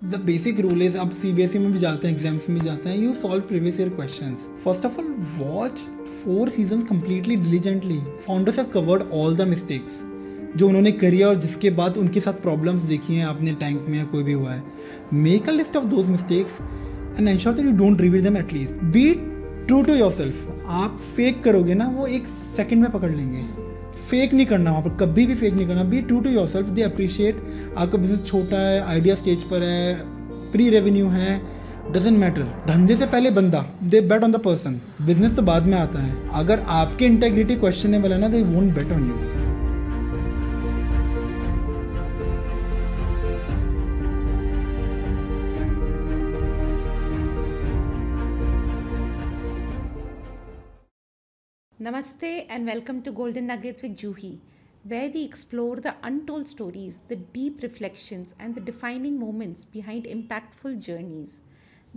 The basic rule is, आप CBSE में भी जाते हैं, एग्जाम्स में भी जाते हैं, you solve previous year questions. First of all watch 4 seasons completely diligently. Founders have covered all the mistakes जो उन्होंने करी है और जिसके बाद उनके साथ प्रॉब्लम्स देखी हैं आपने टैंक में या कोई भी हुआ है. Make a list of those mistakes and ensure that you don't repeat them at least. Be true to yourself. आप फेक करोगे ना, वो 1 सेकंड में पकड़ लेंगे. फेक नहीं करना वहाँ पर, कभी भी फेक नहीं करना. Be true to yourself. They appreciate. आपका बिजनेस छोटा है, आइडिया स्टेज पर है, प्री रेवेन्यू है, डजेंट मैटर. धंधे से पहले बंदा, they bet on the person. Business तो बाद में आता है. अगर आपके इंटेग्रिटी क्वेश्चनेबल है ना, they won't bet on you. Namaste and welcome to Golden Nuggets with Juhi, where we explore the untold stories, the deep reflections, and the defining moments behind impactful journeys.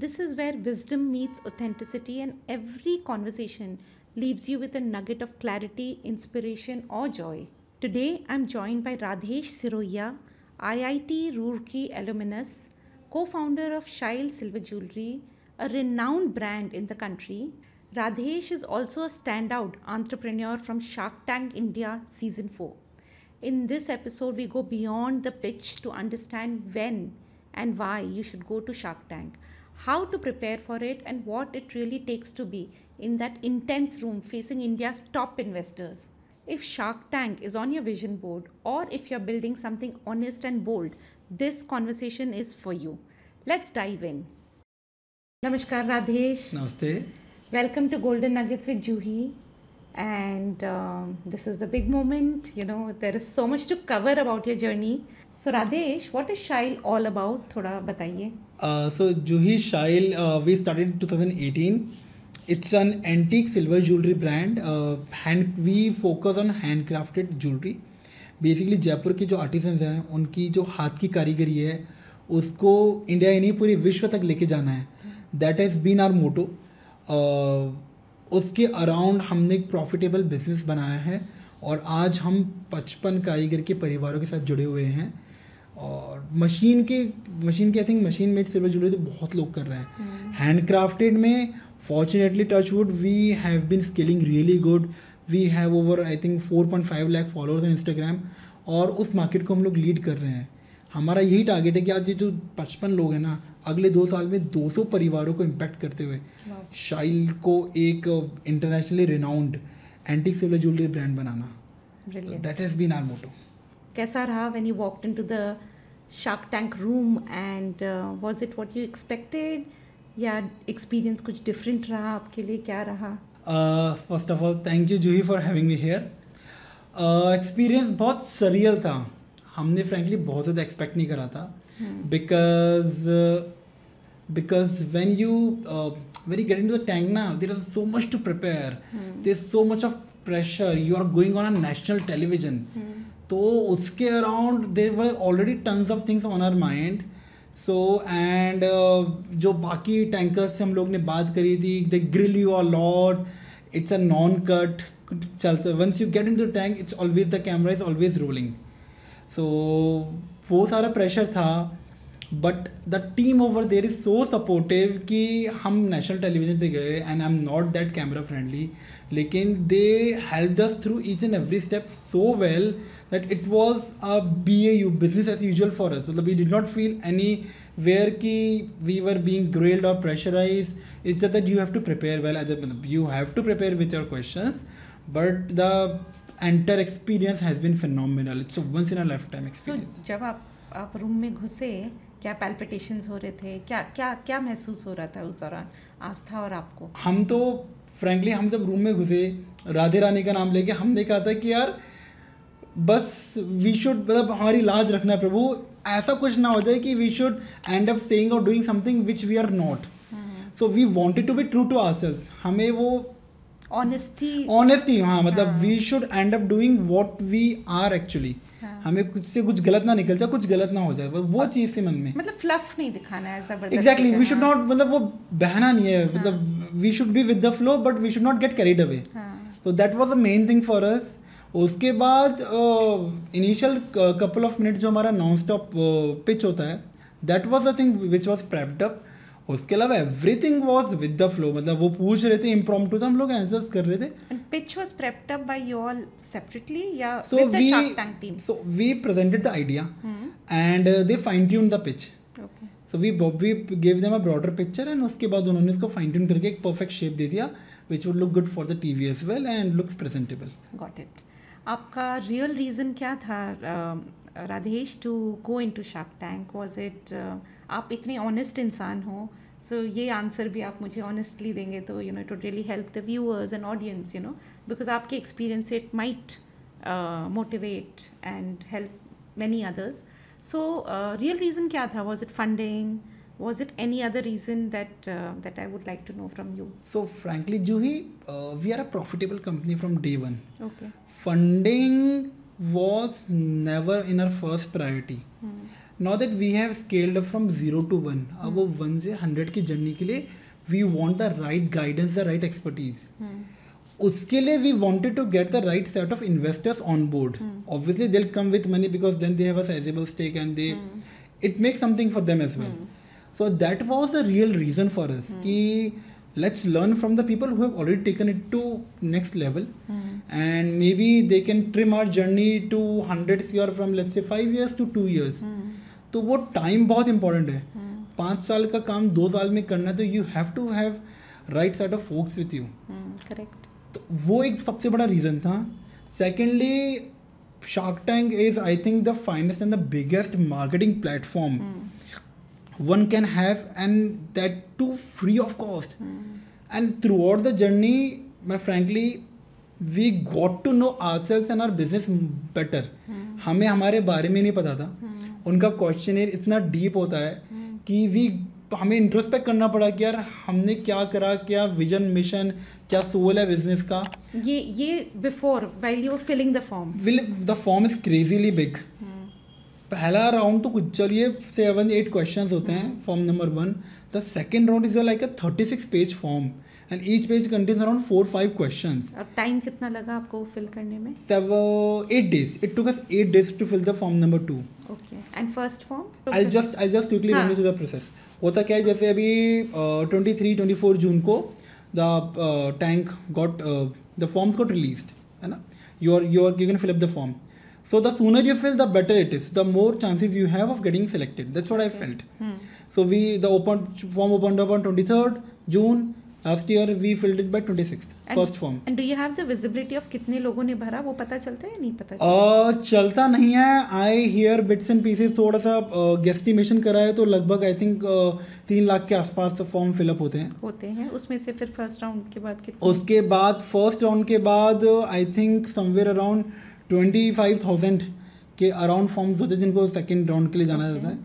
This is where wisdom meets authenticity, and every conversation leaves you with a nugget of clarity, inspiration, or joy. Today, I'm joined by Radhesh Siroia, IIT Roorkee alumnus, co-founder of Shail Silver Jewelry, a renowned brand in the country. Radhesh is also a standout entrepreneur from Shark Tank India Season 4. In this episode, we go beyond the pitch to understand when and why you should go to Shark Tank, how to prepare for it, and what it really takes to be in that intense room facing India's top investors. If Shark Tank is on your vision board, or if you're building something honest and bold, this conversation is for you. Let's dive in. Namaskar, Radhesh. Namaste. Welcome to Golden Nuggets with Juhi, and this is the big moment. You know, there is so much to cover about your journey. So Radhesh, what is Shail all about? थोड़ा बताइए. So Juhi Shail, we started in 2018. It's an antique silver jewelry brand. We focus on handcrafted jewelry. Basically Jaipur के जो artisans हैं उनकी जो हाथ की कारीगरी है उसको इंडिया ही नहीं पूरे विश्व तक लेके जाना है. That has been our motto. उसके अराउंड हमने एक प्रॉफिटेबल बिजनेस बनाया है और आज हम 55 कारीगर के परिवारों के साथ जुड़े हुए हैं. और मशीन के I think machine made silver jewellery तो बहुत लोग कर रहे हैं. हैंडक्राफ्टेड में fortunately touch wood we have been scaling really good. We have over I think 4.5 lakh followers on Instagram और उस मार्केट को हम लोग लीड कर रहे हैं. हमारा यही टारगेट है कि आज ये जो 55 लोग हैं ना, अगले 2 साल में 200 परिवारों को इम्पैक्ट करते हुए शाइल को एक internationally renowned antique silver jewellery brand बनाना. That has been our motto. कैसा रहा when you walked into the Shark Tank room and was it what you expected या एक्सपीरियंस कुछ डिफरेंट रहा आपके लिए? क्या रहा? First of all thank you Juhi for having me here. Experience बहुत सरियल था. हमने फ्रेंकली बहुत ज़्यादा एक्सपेक्ट नहीं करा था because when you get into the tank now, there is so much to prepare. There's so much of pressure. You are going on a national television. तो उसके around there were already tons of things on our mind. So and जो बाकी tankers से हम लोग ने बात करी थी, they grill you a lot. It's a non-cut. चलता once you get into the tank, it's always the camera is always rolling. So वो सारा प्रेशर था. But the team over there is so supportive कि हम national television पे गए and I am not that camera friendly, लेकिन they helped us through each and every step so well that it was a BAU business as usual for us. मतलब we did not feel anywhere कि we were being grilled और pressurise. It's just that you have to prepare well. मतलब you have to prepare with your questions, but the entire experience has been phenomenal. It's a once in a lifetime experience. So, जब आप room में घुसे, क्या palpitations हो रहे थे? क्या महसूस हो रहा था उस दौरान आस्था और आपको? हम तो frankly हम जब रूम में घुसे, राधे रानी का नाम लेके हमने कहा था कि यार बस we should, मतलब हमारी लाज रखना है प्रभु, ऐसा कुछ ना हो जाए कि we should end up saying or doing something which we are not. So we wanted to be true to ourselves. हमें वो ऑनेस्टी हाँ, मतलब we should end up doing what we are actually. हमें कुछ से कुछ गलत ना निकल जाए, कुछ गलत ना हो जाए, वो चीज़ थी मन में. मतलब फ्लफ नहीं दिखाना है जबरदस्ती. एग्जैक्टली, वी शुड नॉट, मतलब वो बहना नहीं है. मतलब we should be with the flow but we should not get carried away. तो that was the main thing for us. उसके बाद इनिशियल कपल ऑफ मिनट्स जो हमारा नॉन स्टॉप पिच होता है that was the thing which was prepped up. उसके अलावा everything was with the flow. मतलब वो पूछ रहे थे इम्प्रॉम्प्टू, तो हम लोग आंसर्स कर रहे थे. And pitch was prepped up by you all separately, yeah, So with the Shark Tank team. so we presented the idea and they fine tuned the pitch. Okay. So we gave them a broader picture and उसके बाद उन्होंने इसको fine tune करके एक perfect shape दे दिया which would look good for the TV as well and looks presentable. Got it. आपका real reason क्या था Radhesh to go into Shark Tank? Was it आप इतने honest इंसान हो, so ये आंसर भी आप मुझे honestly देंगे तो you know it would really help the viewers and audience, you know, because आपके experience it might motivate and help many others. So real reason क्या था? Was it funding? Was it any other reason that I would like to know from you? So frankly, Juhi, we are a profitable company from day one. Okay. Funding was never in our first priority. Now that we have scaled up from 0 to 1, अब वो 1 से 100 की journey के लिए we want the right guidance, the right expertise. उसके लिए we wanted to get the right set of investors on board. Obviously they'll come with money because then they have a sizable stake and they it makes something for them as well. So that was the real reason for us कि let's learn from the people who have already taken it to next level and maybe they can trim our journey to 100 CR from let's say 5 years to 2 years. तो वो time बहुत important है. 5 साल का काम 2 साल में करना है तो you have to have right set of folks with you. Correct. तो वो एक सबसे बड़ा रीज़न था. Secondly, Shark Tank is I think the finest and the biggest marketing platform one can have, and that too free of cost. And throughout the journey, frankly, we got to know ourselves and our business better. हमें हमारे बारे में नहीं पता था. उनका questionnaire इतना deep होता है कि हमें इंट्रोस्पेक्ट करना पड़ा कि यार हमने क्या करा, क्या विजन मिशन, क्या सोल है बिजनेस का. ये before while you were filling the form. The form is crazily big. पहला राउंड तो कुछ चलिए 7-8 क्वेश्चंस होते हैं form number 1. The second round is like a 36 page form and each page contains around 4-5 questions. और time कितना लगा आपको फिल करने में? 8 days. It took us 8 days to fill the form number 2. Okay. And first form? I'll just quickly run you through the process. होता क्या है, जैसे अभी 23-24 जून को the tank got the forms got released, है ना. You can fill up the form. So the sooner you fill, the better it is. The more chances you have of getting selected. That's what I felt. So the form opened up on 23rd June. Last year we filled it by 26th. First form. And do you have the visibility of कितने लोगों ने भरा? वो पता चलता है या नहीं पता चलता? चलता नहीं है. I hear bits and pieces. थोड़ा सा guesstimation करा है तो लगभग I think 3 लाख के आसपास फॉर्म फिलअप होते हैं. उसमें से फिर फर्स्ट राउंड के बाद कितने? उसके बाद फर्स्ट राउंड के बाद I think somewhere around 25,000 के अराउंड फॉर्म्स होते हैं जिनको सेकेंड राउंड के लिए जाना जाता है.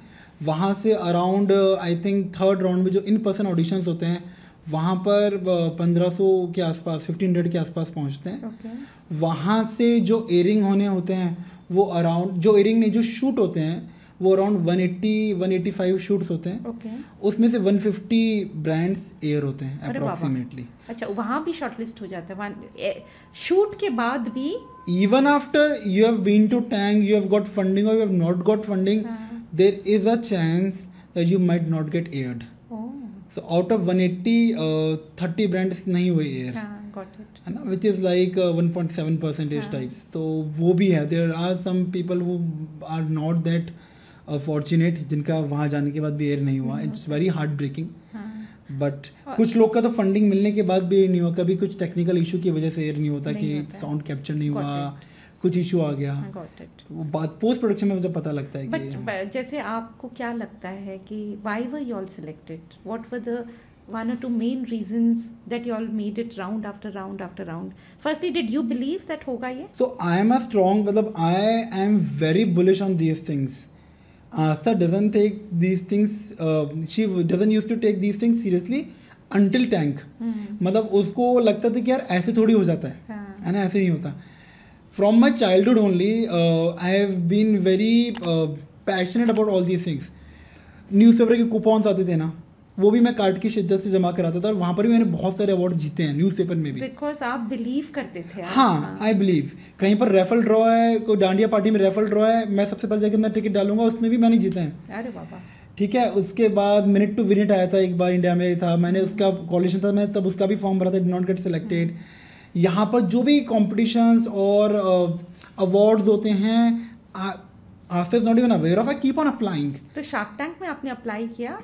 वहाँ से around I think third round में जो इन पर्सन ऑडिशंस होते हैं वहाँ पर 1500 के आसपास 1500 के आसपास पहुँचते हैं. वहाँ से जो एयरिंग होने होते हैं वो अराउंड, जो एयरिंग नहीं, जो शूट होते हैं वो अराउंड 180-185 शूट्स होते हैं. उसमें से 150 ब्रांड्स एयर होते हैं अप्रोक्सीमेटली. अच्छा, वहाँ भी शॉर्टलिस्ट हो जाता है शूट के बाद भी? Even after you have been to Tank, you have got funding or you have not got funding, there is a chance that you might not get aired. So out of 180, 30 brands नहीं हुए air. Got it. है ना, which is like 1.7% types. तो वो भी है. There are some people who are not that fortunate जिनका वहाँ जाने के बाद भी एयर नहीं हुआ. It's very heartbreaking. बट कुछ लोग का तो फंडिंग मिलने के बाद भी नहीं हुआ. कभी कुछ टेक्निकल इशू की वजह से एयर नहीं होता कि साउंड कैप्चर नहीं हुआ, कुछ इशू आ गया. वो बात पोस्ट प्रोडक्शन में मुझे पता लगता है. बट जैसे आपको क्या लगता है कि why were you all selected? What were the 1 or 2 main reasons that you all made it round after round after round? Firstly, did you believe that होगा ये? So I am a strong, मतलब I am very bullish on these things. Asta doesn't take these things, she doesn't used to take these things seriously until Tank. मतलब उसको लगता था कि यार ऐसे थोड़ी हो जाता है ना, ऐसे नहीं होता. From my childhood only, I have been very passionate about all these things. Newspaper के कूपन्स आते थे ना, वो भी मैं कार्ड की शिद्दत से जमा कराता था और वहाँ पर भी मैंने बहुत सारे अवार्ड जीते हैं न्यूज़पेपर में भी. बिकॉज आप बिलीव करते थे. हाँ, आई बिलीव. कहीं पर रेफल ड्रॉ है, कोई डांडिया पार्टी में रेफल ड्रॉ है, मैं सबसे पहले जाकर मैं टिकट डालूंगा, उसमें भी मैंने जीते हैं. अरे बाबा. ठीक है, उसके बाद मिनट टू विनिट आया था एक बार, इंडिया में था, मैंने उसका कॉलेज में था, मैं तब उसका भी फॉर्म भरा था, डिड नॉट गेट सिलेक्टेड। यहाँ पर जो भी कॉम्पिटिशन्स और अवार्ड्स होते हैं, after not even aware of, I keep on applying. तो शार्क टैंक में आपने अप्लाई किया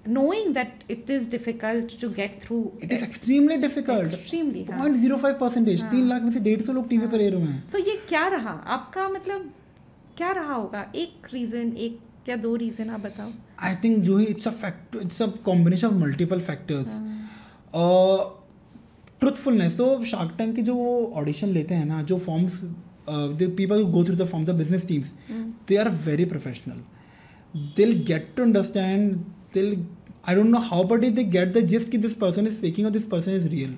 knowing that it is difficult to get through. It is extremely difficult. Extremely, हाँ. 0.05%, 3 लाख में से 150 लोग टीवी पर रहे हैं। So ये क्या रहा आपका, मतलब क्या रहा होगा? एक रीजन, एक या दो रीजन आप बताओ। I think जो है it's a combination of multiple factors. Truthfulness. So Shark Tank के जो ऑडिशन लेते हैं ना, जो forms, the people who go through the form, the business teams, they are very professional. They'll get to understand. I don't know how, but they get the gist that this person is faking or this person is real.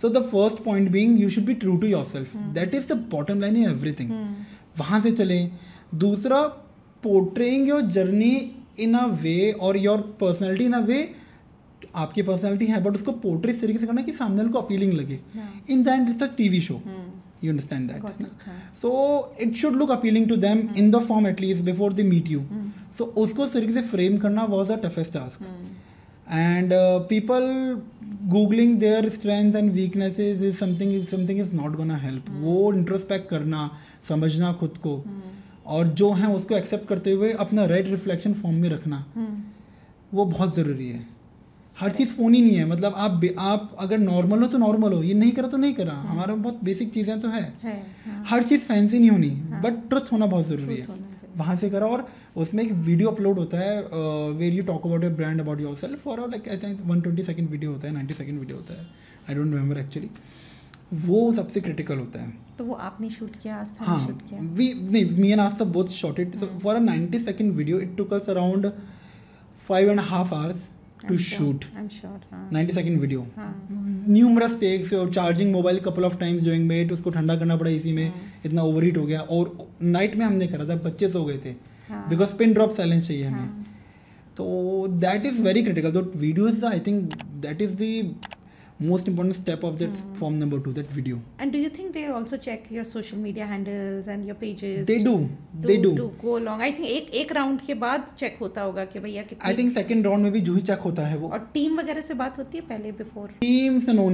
So the first point being, you should be true to yourself. That is the bottom line in everything. वहाँ से चले। दूसरा, portraying your journey in a way or your personality in a way, आपकी personality है but उसको portray इस तरीके से करना कि सामने वाले को अपीलिंग लगे। In the end it's a TV show, you understand that. So it should look appealing to them in the form at least before they meet you. So उसको इस तरीके से फ्रेम करना was the toughest task. And people googling their strengths and weaknesses is something is not gonna help. वो introspect करना, समझना खुद को, और जो है उसको एक्सेप्ट करते हुए अपना राइट रिफ्लेक्शन फॉर्म में रखना, वो बहुत ज़रूरी है। हर चीज़ फ़ोन ही नहीं है, मतलब आप अगर नॉर्मल हो तो नॉर्मल हो, ये नहीं करा तो नहीं करा, हमारा बहुत बेसिक चीज़ें तो है। हर चीज़ फैंसी नहीं होनी, बट ट्रुथ होना बहुत ज़रूरी है। वहाँ से करा, और उसमें एक वीडियो अपलोड होता है where you talk about your brand, about yourself, और like I think 120 second video होता है, 90 सेकंड वीडियो होता है, आई डोंट रिमेंबर एक्चुअली। वो सबसे क्रिटिकल होता है। तो वो आपने शूट किया, आस्था हाँ, ने शूट किया? Me and Aastha both shot it. For a 90 second video it took us around 5.5 hours to shoot. I'm sure. 90 second video. Numerous takes, charging mobile couple of times doing it, उसको ठंडा करना पड़ा इसी में, इतना overheat हो गया, और नाइट में हमने करा था, बच्चे सो गए थे, बिकॉज पिन ड्रॉप साइलेंस चाहिए हमें। तो दैट इज़ वेरी क्रिटिकल। तो video is, I think that is the most important step of that form number 2, that video. And do you think they also check your social media handles and your pages? They do to go along. I think एक round के बाद check होता होगा कि भैया कितनी। I think second round में भी जो ही चेक होता है वो। और टीम वगैरह से बात होती है पहले, before? Teams, no.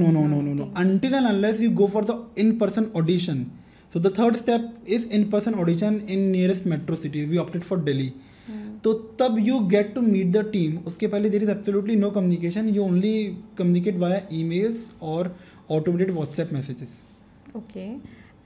Until and unless you go for the in-person audition. So the third step is in-person audition in nearest metro city. We opted for Delhi. तो तब you get to meet the team. उसके पहले there is absolutely no communication, you only communicate via emails और automated WhatsApp messages. Okay,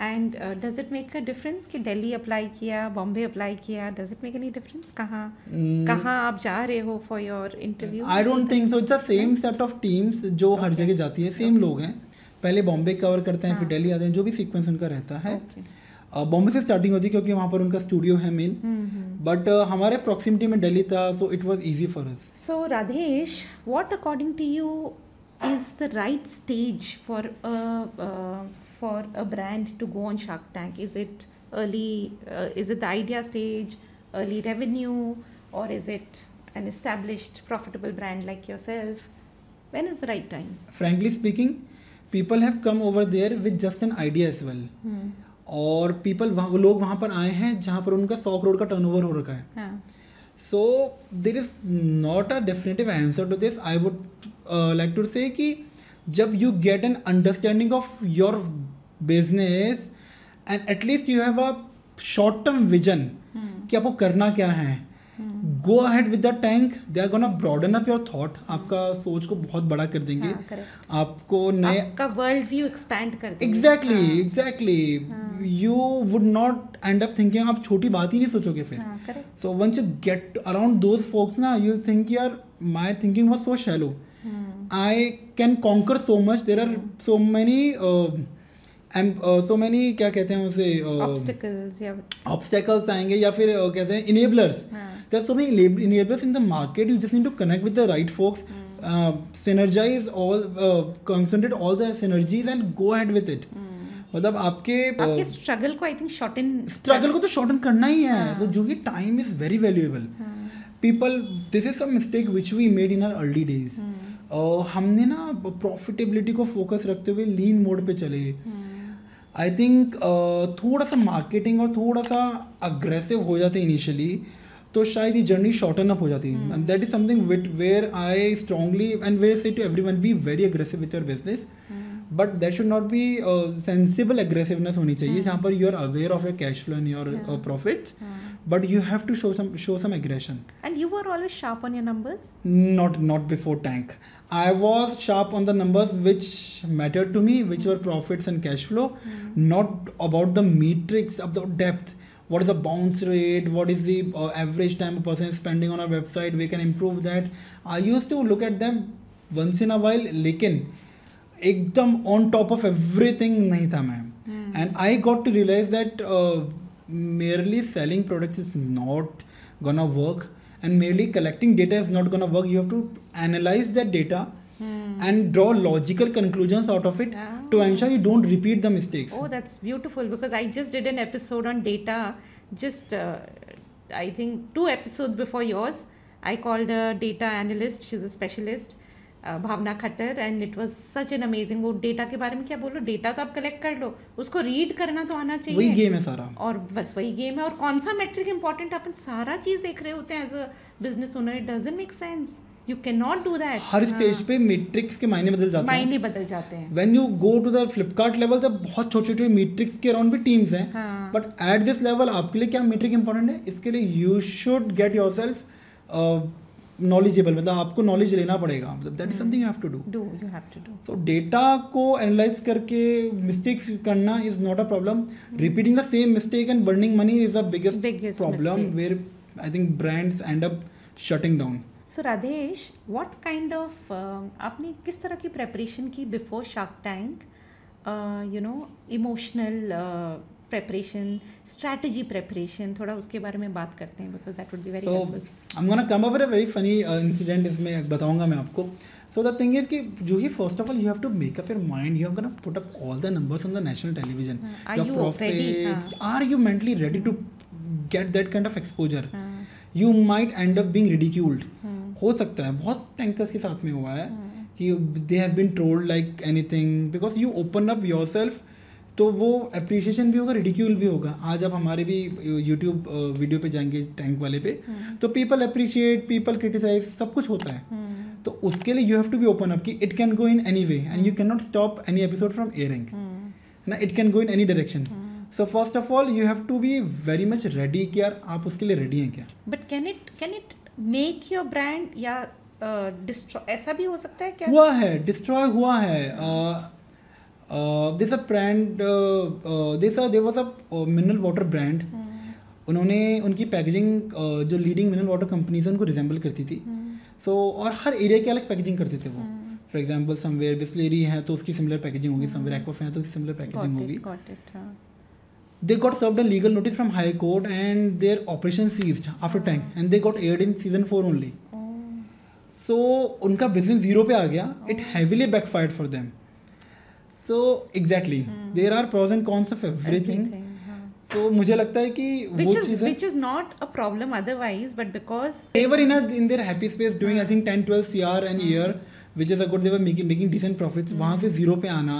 and does it make a difference कि Delhi apply किया, Bombay apply किया, does it make any difference कहाँ आप जा रहे हो for your interview? I don't think so. It's a same set of teams जो हर जगह जाती है, सेम लोग हैं, पहले बॉम्बे कवर करते हैं, फिर दिल्ली आते हैं, जो भी सीक्वेंस उनका रहता है। बॉम्बे से स्टार्टिंग होती है क्योंकि वहाँ पर उनका स्टूडियो है मेन, बट हमारे प्रॉक्सिमिटी में दिल्ली था, so it was easy for us. So Radhesh, what according to you is the right stage for a brand to go on Shark Tank? Is it early, is it the idea stage, early revenue, or is it an established profitable brand like yourself? When is the right time? Frankly speaking, people have come over there with just an idea as well. और लोग वहाँ पर आए हैं जहाँ पर उनका 100 करोड़ का टर्नओवर हो रखा है। So there is not a definitive answer to this. I would like to say कि जब you get an understanding of your business and at least you have a short term vision कि आपको करना क्या है, go ahead with the tank, they are gonna broaden up your thought, आपका सोच को बहुत बड़ा कर देंगे, आपको नए आपका वर्ल्ड व्यू एक्सपैंड कर देंगे। Exactly you would not end up thinking, आप छोटी बात ही नहीं सोचोगे फिर। So once you get around those folks ना, यू थिंक यार my thinking was so shallow, I can conquer so much, there are so many क्या कहते हैं उसे, ऑब्स्टेकल्स आएंगे या फिर कहते हैं enablers. There are so many enablers in the market, you just need to connect with the right folks, synergize all, concentrate all the synergies and go ahead with it. मतलब आपके स्ट्रगल को I think struggle को तो shorten करना ही है। तो जो कि time is very valuable. People, this is some mistake which we made in our early days. हमने ना प्रॉफिटेबिलिटी को फोकस रखते हुए लीन मोड पे चले। आई थिंक थोड़ा सा मार्केटिंग और थोड़ा सा अग्रेसिव हो जाते इनिशियली तो शायद ये जर्नी शॉर्टन अप हो जाती है. And that is something with where I strongly and where say to everyone be very aggressive with your business, but that should not be sensible aggressiveness होनी चाहिए जहाँ पर you are aware of your cash flow and your profits, but you have to show some aggression. And you were always sharp on your numbers? Not before Tank. I was sharp on the numbers which mattered to me, which were profits and cash flow, not about the metrics of the depth. What is the bounce rate? What is the average time a person is spending on our website? We can improve that. I used to look at them once in a while, लेकिन एकदम on top of everything नहीं था मैं. And I got to realize that merely selling products is not gonna work, and merely collecting data is not gonna work. You have to analyze that data and draw logical conclusions out of it to ensure you don't repeat the mistakes. Oh, that's beautiful, because I just did an episode on data just I think 2 episodes before yours. I called a data analyst, she's a specialist, Bhavna Khattar, and it was such an amazing. वो data के बारे में क्या बोलो, data तो आप collect कर लो, उसको रीड करना तो आना चाहिए, वही गेम है सारा, और बस वही गेम है. और कौन सा मेट्रिक इंपॉर्टेंट, अपन सारा चीज देख रहे होते हैं as a business owner. It doesn't make sense, you can not do that. हर स्टेज पे मैट्रिक्स के मायने बदल जाते हैं. When you go to the Flipkart level तब बहुत छोटे छोटे मैट्रिक्स के अराउंड भी टीम्स हैं, बट एट दिस लेवल आपके लिए क्या मैट्रिक इंपॉर्टेंट है, इसके लिए you should get yourself knowledgeable, मतलब आपको नॉलेज लेना पड़ेगा, मतलब that is something you have to do. तो डेटा को एनालाइज करके मिस्टेक्स करना is not a problem. Repeating the same mistake and burning money is the biggest problem where I think brands end up shutting down. So Radhesh, what kind of आपने किस तरह की preparation की before Shark Tank? You know, emotional preparation, strategy preparation, थोड़ा उसके बारे में बात करते हैं, because that would be very helpful. I'm gonna come up with a very funny incident, इसमें बताऊंगा मैं आपको. So the thing is कि जो ही first of all you have to make up your mind, you are gonna put up all the numbers on the national television. Are you profits, are you mentally ready to get that kind of exposure? You might end up being ridiculed. हो सकता है, बहुत tankers के साथ में हुआ है कि they have been trolled like anything because you open up yourself. तो वो अप्रिसिएशन भी होगा, रिडिक्यूल भी होगा. आज आप हमारे भी यूट्यूब वीडियो पे जाएंगे टैंक वाले पे, तो पीपल अप्रिशिएट, पीपल क्रिटिसाइज, सब कुछ होता है. तो उसके लिए you have to be open up कि it can go in any way and you can not stop any episode from airing ना, it can go in any direction. So first of all you have to be very much ready कि यार आप उसके लिए ready हैं क्या. But can it make your brand या destroy, ऐसा भी हो सकता है क्या? हुआ है, डिस्ट्रॉय हुआ है. This a brand, there was a mineral water brand. उन्होंने उनकी पैकेजिंग जो लीडिंग मिनरल वाटर कंपनीज है उनको रिजेंबल करती थी. सो और हर एरिया की अलग पैकेजिंग करते थे वो. फॉर एग्जांपल समवेयर बिस्लेरी है तो उसकी सिमिलर पैकेजिंग होगी, समवेयर एक्वाफे है तो उसकी सिमिलर पैकेजिंग होगी. They got served a legal notice from High Court and their operation ceased after Tank, and they got aired in season 4 only. So उनका business zero पे आ गया. It heavily backfired for them. So exactly, there are pros and cons of everything. So मुझे लगता है कि वो चीज़ है, which is not a problem otherwise, but because they were in their happy space doing I think 10-12 CR an year, which is a good, they were making decent profits. वहाँ से zero पे आना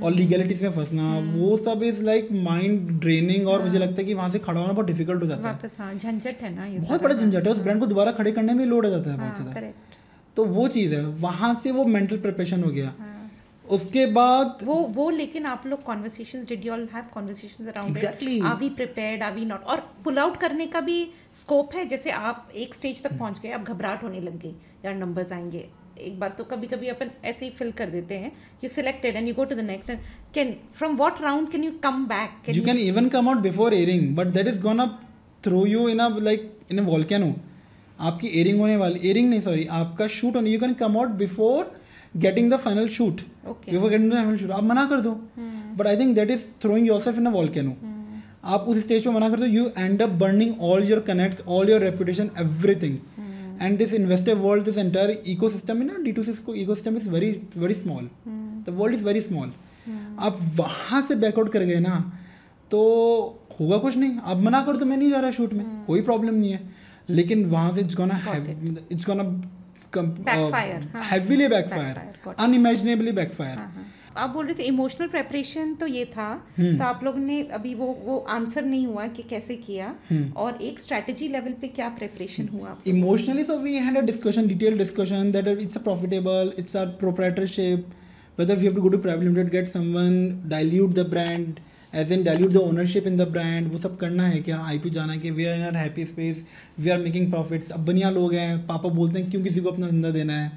और लीगलिटीज में फंसना, वो सब is like mind draining. और मुझे लगता है कि वहाँ से खड़ा होना बहुत डिफिकल्ट हो जाता है. झंझट है ना, ये बहुत बड़ा झंझट है. उस ब्रांड को दोबारा खड़े करने में लोड हो जाता है बहुत ज़्यादा. तो वो चीज़ है, वहाँ से वो मेंटल प्रिपरेशन हो गया. उसके बाद वो लेकिन आप लोग conversations, did you all have conversations around it? Are we prepared, are we not? और पुल आउट करने का भी स्कोप है. जैसे आप एक स्टेज तक पहुंच गए, अब घबराहट होने लग गई, यार नंबर्स आएंगे. एक बार तो कभी कभी अपन ऐसे ही फिल कर देते हैं, you selected and you go to the next, and can from what round can you come back? You can even come out before airing, but that is gonna throw you in a like in a volcano. आपकी airing होने वाली, airing नहीं sorry, आपका shoot होने, you can come out before getting the final shoot, before getting the final shoot. आप मना कर दो, but I think that is throwing yourself in a volcano. आप उस स्टेज पे मना कर दो, you and up burning all your connects, all your reputation, everything. And this investor world, this entire ecosystem, you know, D2C ecosystem is very very small. The world is very small. आप वहाँ से backout कर गए ना तो होगा कुछ नहीं. आप मना कर दो, मैं नहीं जा रहा शूट में, कोई प्रॉब्लम नहीं है. लेकिन वहाँ से it's gonna heavily backfire, unimaginably backfire. आप बोल रहे थे इमोशनल प्रेपरेशन, तो ये था, तो आप लोग ने अभी वो आंसर नहीं हुआ कि कैसे किया, और एक स्ट्रेटजी लेवल पे क्या प्रेपरेशन हुआ? Emotionally so we had a discussion, detail discussion that it's a profitable, it's a proprietorship, whether we have to go to private limited, get someone, dilute the brand, as in dilute the ownership in the brand, वो सब करना है क्या, IPO जाना है कि we are in our happy space, we are making profits. अब बनिया लोग हैं, पापा बोलते हैं क्यों किसी को अपना धंधा देना है,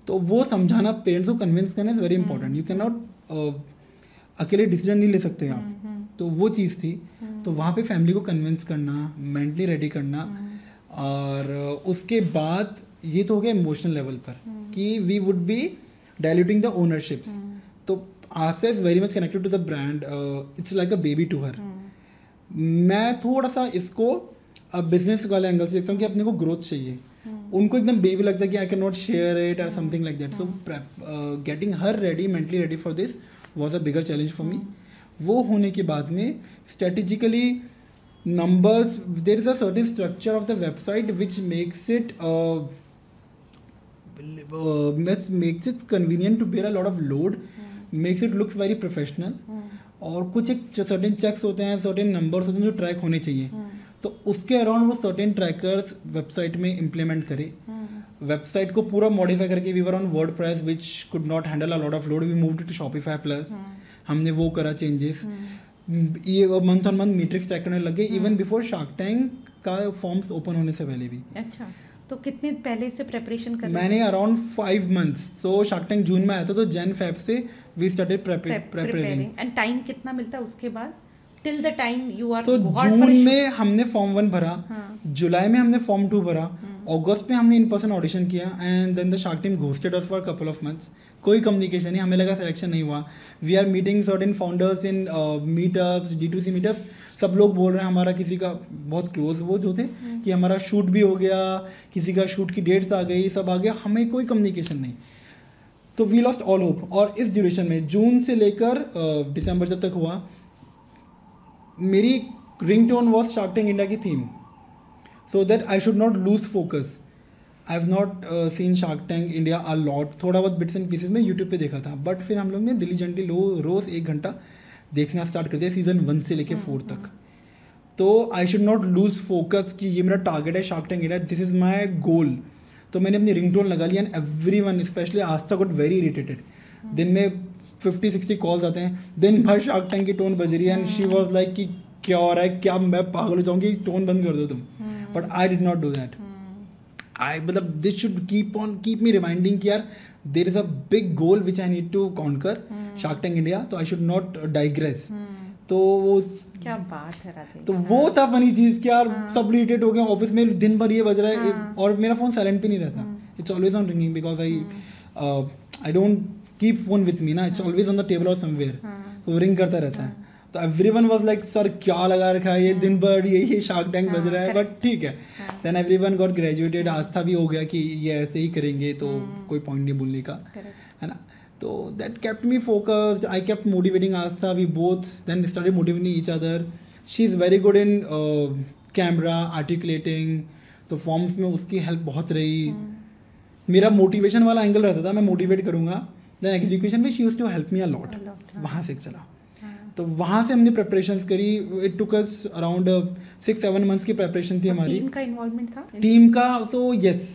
तो वो समझाना, पेरेंट्स को कन्विंस करना is very important. You can not अकेले डिसीजन नहीं ले सकते आप, तो वो चीज़ थी. तो वहाँ पे फैमिली को कन्विंस करना, मेंटली रेडी करना, और उसके बाद ये तो हो गया इमोशनल लेवल पर कि we would be diluting the ownerships. तो Asa is very much connected to the brand. It's like a baby to her. मैं थोड़ा सा इसको बिजनेस वाले एंगल से देखता हूँ कि अपने को ग्रोथ चाहिए. उनको एकदम बेबी लगता है कि I can not share it और something like that. So getting her ready, mentally ready for this was a bigger challenge for me. वो होने के बाद में strategically numbers, there is a certain structure of the website which makes it makes it convenient to bear a lot of load, makes it looks very professional. और कुछ एक certain checks होते हैं, सर्टेन नंबर्स होते हैं जो track होने चाहिए, तो उसके अराउंड वो सर्टेन ट्रैकर्स वेबसाइट में इम्प्लीमेंट करे. वेबसाइट को पूरा मॉडिफाई करके we were on WordPress which could not handle a lot of load, we moved to Shopify plus. हमने वो करा चेंजेस. ये month on month metrics track करने लगे इवन बिफोर शार्क टैंक का फॉर्म्स ओपन होने से पहले भी. अच्छा, तो कितने पहले से प्रेपरेशन कर? मैंने around 5 months. So Shark Tank June में आया था, तो जन फेब से we started preparing. And time कितना मिलता है उसके बाद till the time you are? तो जून में हमने फॉर्म 1 भरा, जुलाई में हमने फॉर्म 2 भरा, अगस्त में हमने इन पर्सन ऑडिशन किया, and then the shark team ghosted us for couple of months. कोई कम्युनिकेशन नहीं, हमें लगा सिलेक्शन नहीं हुआ. We are meeting certain founders in meetups, D2C meetups. सब लोग बोल रहे हैं, हमारा किसी का बहुत क्लोज वो जो थे कि हमारा शूट भी हो गया, किसी का शूट की डेट्स आ गई, सब आ गया, हमें कोई कम्युनिकेशन नहीं. तो वी लॉस्ट ऑल होप. और इस ड्यूरेशन में जून से लेकर दिसंबर जब तक हुआ, मेरी ring tone was Shark Tank India की theme, so that I should not lose focus. I have not seen Shark Tank India a lot, थोड़ा बहुत बिट्स एंड पीसेस में यूट्यूब पे देखा था, बट फिर हम लोग ने डिलीजेंटली रोज़ 1 घंटा देखना स्टार्ट कर दिया सीजन 1 से लेके 4 तक. तो I should not lose focus कि ये मेरा टारगेट है Shark Tank India, this is my goal. तो मैंने अपनी रिंगटोन लगा लिया, and everyone specially Astha got very irritated. दिन में 50-60 कॉल्स आते हैं, दिन भर शार्क टैंक की टोन बज रही है, एंड शी वॉज लाइक कि क्या हो रहा है, क्या मैं पागल हो जाऊँगी, टोन बंद कर दो तुम. But I did not do that. I मतलब this should keep me reminding कि यार there is a big goal which I need to conquer, Shark Tank India, तो आई शुड नॉट डाइग्रेस. तो वो क्या बात है राधे. तो वो था फनी चीज़ कि यार सब इरिटेट हो गया, ऑफिस में दिन भर ये बज रहा है, और मेरा फ़ोन साइलेंट पे नहीं रहता. It's always on ringing because I don't keep phone with me ना, it's always on the table और समवेयर, तो रिंग करता रहता है. तो एवरीवन वाज लाइक सर क्या लगा रखा है, ये दिन भर ये शार्क टैंक बज रहा है, बट ठीक है. Then everyone got graduated. Astha भी हो गया कि ये ऐसे ही करेंगे, तो कोई पॉइंट नहीं बोलने का, है ना. तो that kept me focused. I kept motivating Aastha. We both then started motivating each other. She is very good in camera articulating, तो फॉर्म्स में उसकी हेल्प बहुत रही. मेरा मोटिवेशन वाला एंगल रहता था, मैं मोटिवेट करूँगा, देन एग्जीक्यूशन में she used to help me a lot. वहाँ से चला. तो वहाँ से हमने प्रेपरेशंस करी. It took us around 6-7 months की प्रेपरेशन थी हमारी. टीम का इन्वॉल्वमेंट था? टीम का तो यस,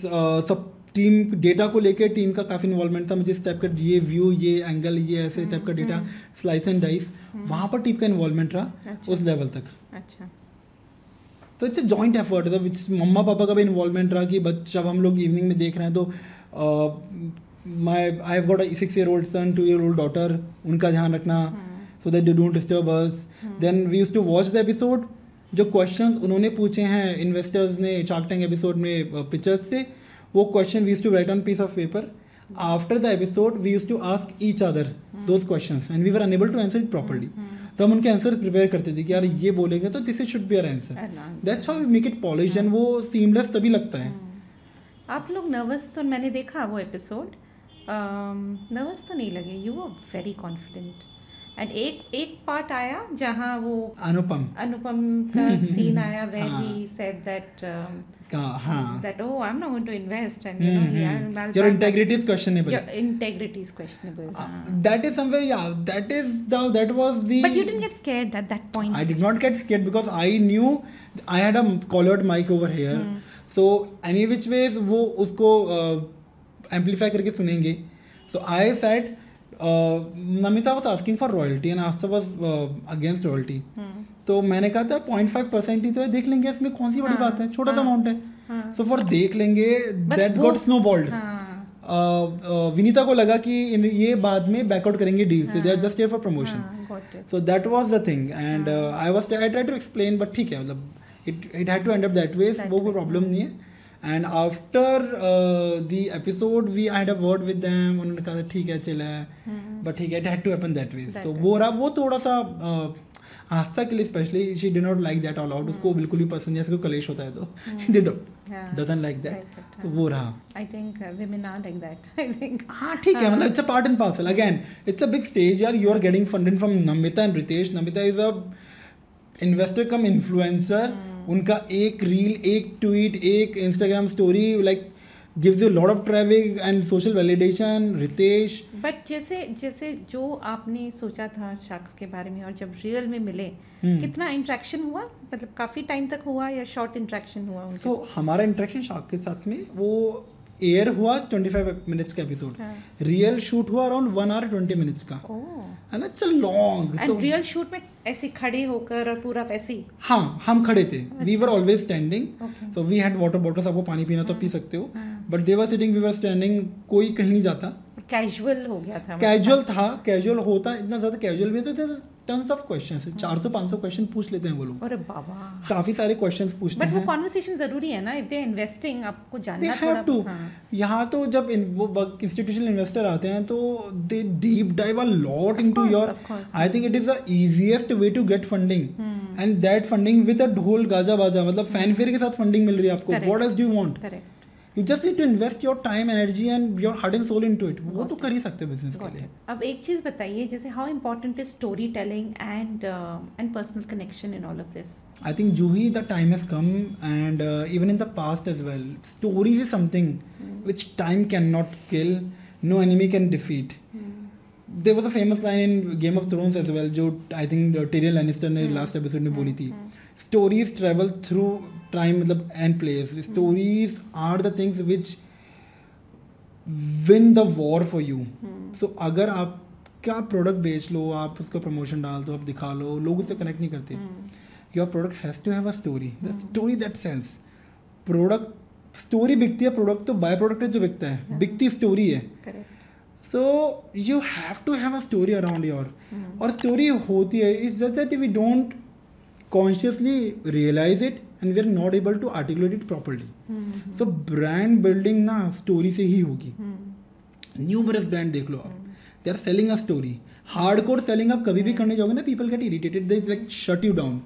सब टीम डेटा को लेकर टीम का काफ़ी इन्वॉल्वमेंट था. मुझे इस टाइप का ये व्यू, ये एंगल, ये ऐसे टाइप का डेटा, स्लाइस एंड डाइस, वहाँ पर टीम का इन्वॉल्वमेंट रहा उस लेवल तक. अच्छा. तो इट्स जॉइंट एफर्ट. मतलब इट्स मम्मा पापा का भी इन्वॉल्वमेंट रहा कि जब हम लोग इवनिंग में देख रहे हैं, तो I have got a 6-year-old son, 2-year-old daughter, उनका ध्यान रखना, so that they don't disturb us. Then we used to watch the episode. जो questions उन्होंने पूछे हैं इन्वेस्टर्स ने शार्क टैंक एपिसोड में पिक्चर्स से, वो question we used to write on piece of paper. After the episode we used to ask each other those questions, and we were unable to answer it properly. तो हम उनके answer prepare करते थे कि यार ये बोलेंगे तो this should be our answer. That's how we make it polished, and वो सीमलेस तभी लगता है. आप लोग नर्वस तो मैंने देखा वो एपिसोड, नर्वस तो नहीं लगे, you were very confident. And एक पार्ट आया जहाँ वो अनुपम का सीन आया where हाँ. he said that हाँ. that oh I'm not going to invest and you know I'll Your back integrity is questionable. your integrity is questionable. That is somewhere, yeah. That was the. But you didn't get scared at that point. I did not get scared because I knew I had a collared mic over here. So any which ways वो उसको amplify करके सुनेंगे. So I said Namita was asking for royalty and Asta was against royalty. तो मैंने कहा था 0.5% ही तो है, देख लेंगे इसमें कौन सी बड़ी बात है, छोटा सा अमाउंट है. So for देख लेंगे that got snowballed. विनीता को लगा कि ये बाद में बैकआउट करेंगे डील से, they are just here for promotion. So that was the thing and I tried to explain but ठीक है, मतलब it had to end up that way. वो कोई प्रॉब्लम नहीं है. And after the episode I had a word with them. उन्होंने कहा ठीक है चला है, but ठीक है, it had to happen that way. तो वो थोड़ा सा आस्था के लिए specially she did not like that all out. उसको बिल्कुल ही पसंद नहीं, उसको कलेश होता है तो she doesn't like that. तो वो रहा. I think women are like that. I think. हाँ ठीक है, मतलब it's a part and parcel. Again, it's a big stage यार. You are getting funded from Namita and Ritesh. Namita is a investor come influencer. उनका एक reel, एक tweet, एक Instagram story like gives you lot of traffic and social validation. Ritesh but जैसे जो आपने सोचा था शख्स के बारे में और जब रियल में मिले, कितना इंटरेक्शन हुआ, मतलब काफी टाइम तक हुआ या शॉर्ट इंटरेक्शन हुआ? सो हमारा इंटरेक्शन शार्क के साथ में वो एयर हुआ 25 मिनट्स का एपिसोड. रियल शूट हुआ अराउंड 1 hour 20 minutes का. है ना, it's long. And real shoot में ऐसे खड़े होकर और पूरा वैसे ही? हाँ, हम खड़े थे. We were always standing. So we had water bottles, आपको पानी पीना तो पी सकते हो, but they were sitting, we were standing. कोई कहीं नहीं जाता. कैजुअल हो गया था. कैजुअल होता, इतना ज्यादा कैजुअल भी तो टन्स ऑफ क्वेश्चंस, 400-500 क्वेश्चन पूछ लेते हैं वो लोग. अरे बाबा, काफी सारे क्वेश्चंस पूछते हैं. बट वो कन्वर्सेशन जरूरी है ना, इफ दे इन्वेस्टिंग, आपको जानना थोड़ा. यहाँ तो जब वो इंस्टीट्यूशनल इन्वेस्टर आते हैं तो they deep dive a lot into your. I think it is the easiest way to get funding and that funding with a ढोल गाजा बाजा, मतलब फैनफेयर के साथ फंडिंग मिल रही है आपको. What else do you want? You just need to invest your time, energy and your heart and soul into it. वो तो कर ही सकते हो बिजनेस के लिए. अब एक चीज़ बताइए, जैसे how important is storytelling and personal connection in all of this? I think Juhi, the time has come and even in the past as well. Stories is something which time cannot kill, no enemy can defeat. There was a famous line in Game of Thrones as well, जो I think Tyrion Lannister ने last episode में बोली थी. Stories travel through time, मतलब and place. Stories are the things which win the war for you. So अगर आप क्या product बेच लो, आप उसका प्रमोशन डाल दो, आप दिखा लो, लोग उससे कनेक्ट नहीं करते. Your product has to have a story, the story that sells. Product story बिकती है, प्रोडक्ट तो बाय प्रोडक्ट है जो बिकता है, बिकती स्टोरी है. So you have to have a story around your. और स्टोरी होती है, it's just that we don't consciously realize it and we are not able to articulate it properly. So brand building ना story से ही होगी. Numerous brand देख लो आप, they are selling a story. Hardcore selling आप कभी भी करने जाओगे ना, people get irritated, they like shut you down.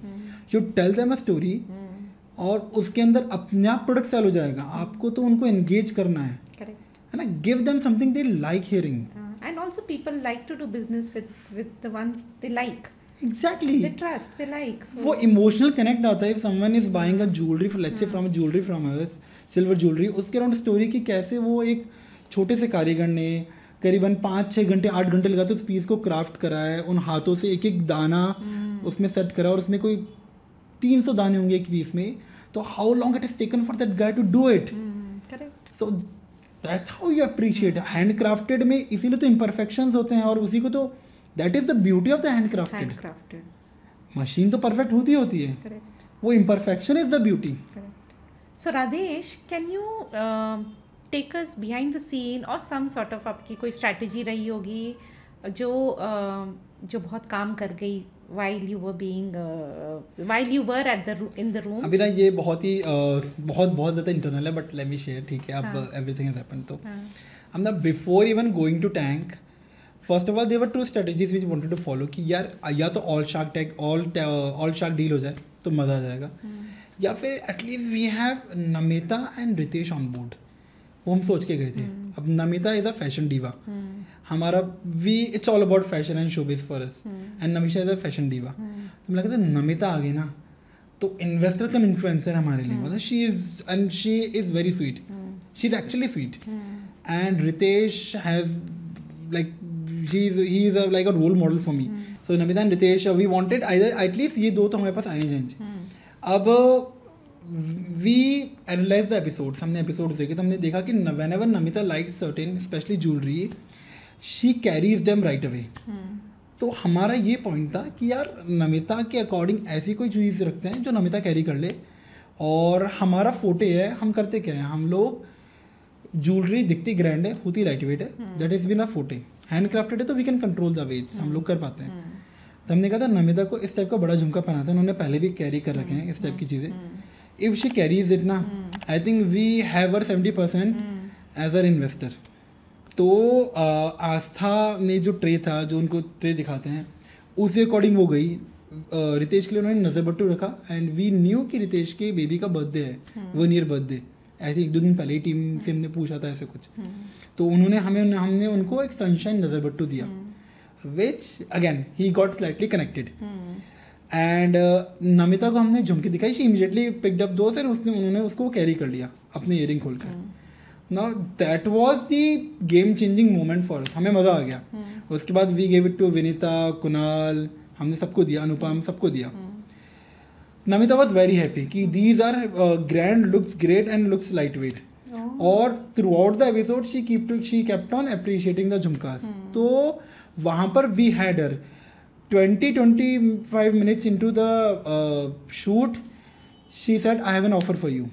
You tell them a story और उसके अंदर अपने आप प्रोडक्ट सेल हो जाएगा. आपको तो उनको एंगेज करना है, है ना. Give them something they like hearing. And also people like to do business with the ones they like. Exactly. They trust, they like. So वो इमोशनल कनेक्ट आता है. If someone is buying a jewelry for, let's say from a jewelry from us, silver jewelry, उसके around story की कैसे वो एक छोटे से कारीगर ने करीबन 5-6 घंटे 8 घंटे लगाते उस पीस को क्राफ्ट करा है, उन हाथों से एक एक दाना उसमें सेट करा, और उसमें कोई 300 दाने होंगे एक पीस में, तो how long it is taken for that guy to do it. So that's how you appreciate. Hand crafted में इसीलिए तो इम्परफेक्शंस होते हैं, और उसी को तो that is the beauty of the handcrafted. Machine तो परफेक्ट होती है. Correct. वो imperfection is the beauty. So Radhesh, can you take us behind the scene और सम सॉर्ट ऑफ आपकी कोई स्ट्रैटेजी रही होगी जो बहुत काम कर गई while you were in the room? अभी ना ये बहुत ज़्यादा इंटरनल है, बट लेट मी शेयर. ठीक है, अब एवरीथिंग हैज हैपेंड. तो हम ना before even going to tank, first of all there were 2 strategies which wanted to follow कि यार या तो ऑल शार्क डील हो जाए तो मज़ा आ जाएगा, या फिर at least we have Namita and Ritesh on board. वो हम सोच के गए थे. अब Namita is a fashion diva. हमारा we it's all about fashion and showbiz for us, and Namita is a fashion diva. तो मुझे लगता है नमिता आ गई ना तो इन्वेस्टर कम इन्फ्लुएंसर हमारे लिए. मतलब she is very sweet, she is actually sweet. And Ritesh has like he is like a role model for me. So Namita and Ritesh, we wanted either at least ये दो तो हमारे पास आने चाहिए. अब we analyzed the episodes, हमने episodes देखे तो हमने देखा कि whenever Namita likes certain especially jewelry, she carries them right away. तो हमारा ये पॉइंट था कि यार नमिता के अकॉर्डिंग ऐसी कोई चीज़ रखते हैं जो नमिता कैरी कर ले. और हमारा फोटे है, हम करते क्या है, हम लोग ज्वेलरी दिखती ग्रैंड है, होती लाइट वेट है, that is been a photo. Hand crafted है तो we can control the weights, हम लोग कर पाते हैं. तो हमने कहा था नमिता को इस टाइप का बड़ा झुमका पहनाता है, उन्होंने पहले भी कैरी कर रखे हैं इस टाइप की चीज़ें. इफ शी कैरीज इट ना, I think we have 70% as our investor. तो आस्था ने जो ट्रे था, जो उनको ट्रे दिखाते हैं, उसी अकॉर्डिंग वो गई. रितेश के लिए उन्होंने नज़र बट्टू रखा एंड वी न्यू कि रितेश के बेबी का बर्थडे है, 1 ईयर बर्थडे. ऐसे 1-2 दिन पहले ही टीम से हमने पूछा था ऐसे कुछ. तो उन्होंने हमने उनको एक सनशाइन नज़र बट्टू दिया, which again he got slightly connected. And Namita को हमने झुमकी दिखाई, she immediately picked up those and उन्होंने उसको कैरी कर लिया अपने ईयरिंग खोलकर. Now that was the game changing moment for us, हमें मज़ा आ गया. उसके बाद we gave it to Vinita, Kunal, हमने सबको दिया, अनुपम सबको दिया. Namita was very happy कि these are grand, looks great and looks lightweight. और throughout the episode she kept on appreciating the झुमकास. तो वहाँ पर we had her 20-25 minutes into the shoot, she said I have an offer for you.